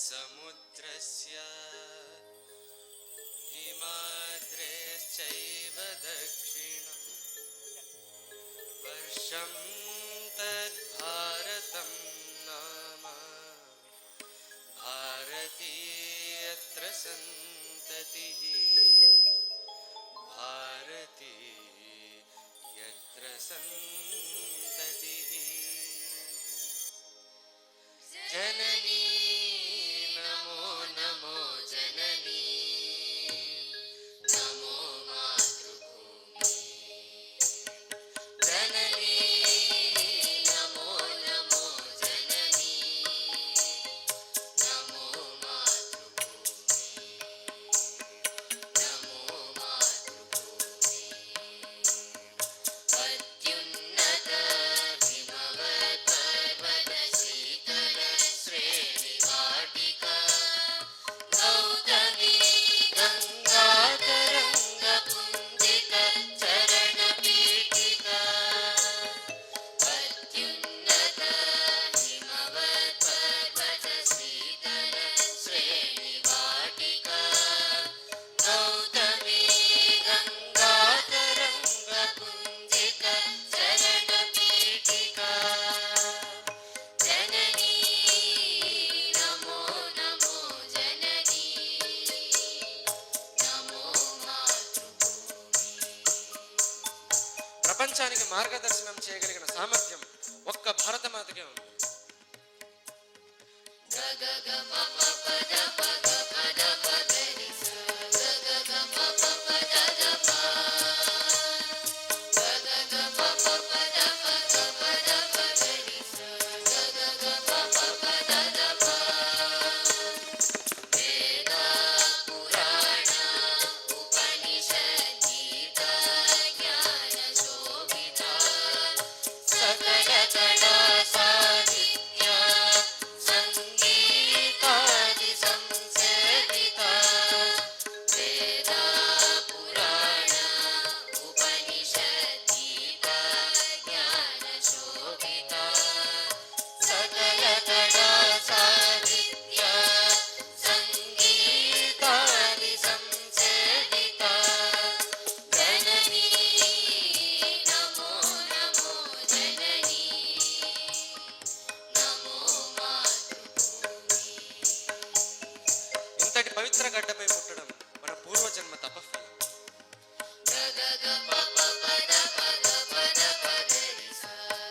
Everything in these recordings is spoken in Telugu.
समुद्रस्य हिमाद्रेश्चैव दक्षिणं वर्षं तद्भारतं नाम भारतीयत्र सन्ततिः भारतीयत्र सन्ततिः जननी नमो नमो जननी नमो मातृभूमि जननी नमो नमो जननी नमो मातृभूमि नमो मातृभूमि अत्युन्नत हिमवत् पर्वत शीतल श्रेणिवाटिका गौतमी गंगा तरंग पुंजित चरणपीठिका अत्युन्नत हिमवत् पर्वत शीतल श्रेणिवाटिका गौतमी गंगा तरंग पुंजित चरणपीठिका जननी नमो नमो जननी नमो मातृभूमि ప్రపంచానికి మార్గదర్శనం చేయగలిగిన సామర్థ్యం ఒక్క భారతమాతకే ఉంది. గగ గ ప ప ప ద ప గ ప ద ప గ రి స గ గ గ ప ప ప ద ద ప గ గ గ ప ప ప ద ప గ ప ద ప గ రి స గ గ గ ప ప ప ద ద ప వేద పురాణ ఉపనిషద్ గీత జ్ఞాన శోభిత సకల కళా సాహిత్య సంగీతాది సంసేవిత వేద పురాణ ఉపనిషద్ గీత జ్ఞాన శోభిత సకల కళా సాహిత్య సంగీతాది సంసేవిత జననీ నమో నమో జననీ నమో మాతృభూమి ఇంతటి పవిత్ర గడ్డపై పుట్టడం మన పూర్వజన్మ తపఫలం. గగ గ ప ప ప ద ప గ ప ద ప గ రి స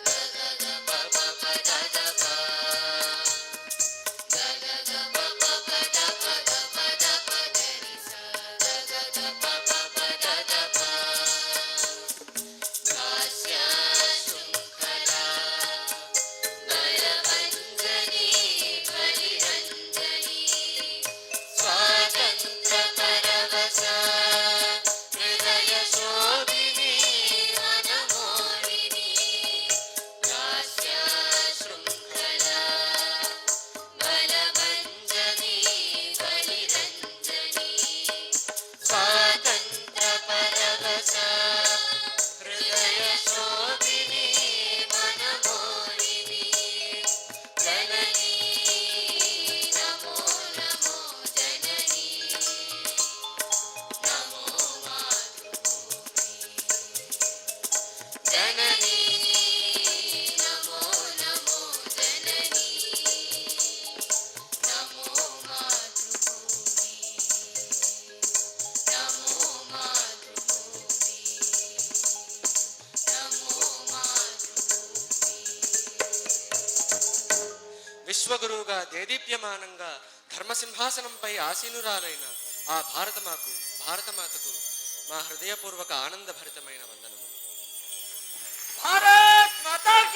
గ గ గ ప ప ప ద ద ప గ గ గ ప ప ప ద ప గ ప ద ప గ రి స గ గ గ ప ప ప ద ద ప హాస్య శృంఖలా బలవంజనీ బలిరంజనీ స్వాతంత్ర పరవశ హృదయ శోభిని మనమోహిని హాస్య శృంఖలా బలవంజనీ బలిరంజనీ స్వాతంత్ర పరవశ హృదయ శోభిని మనమోహిని జననీ నమో నమో జననీ నమో మాతృభూమి జననీ నమో నమో జననీ నమో మాతృభూమి నమో మాతృభూమి నమో మాతృభూమి. విశ్వగురువుగా దేదీప్యమానంగా ధర్మసింహాసనంపై ఆసీనురాలైన ఆ భారతమాతకు మా హృదయపూర్వక ఆనందభరితమైన వందనములు. భారత్ మాతా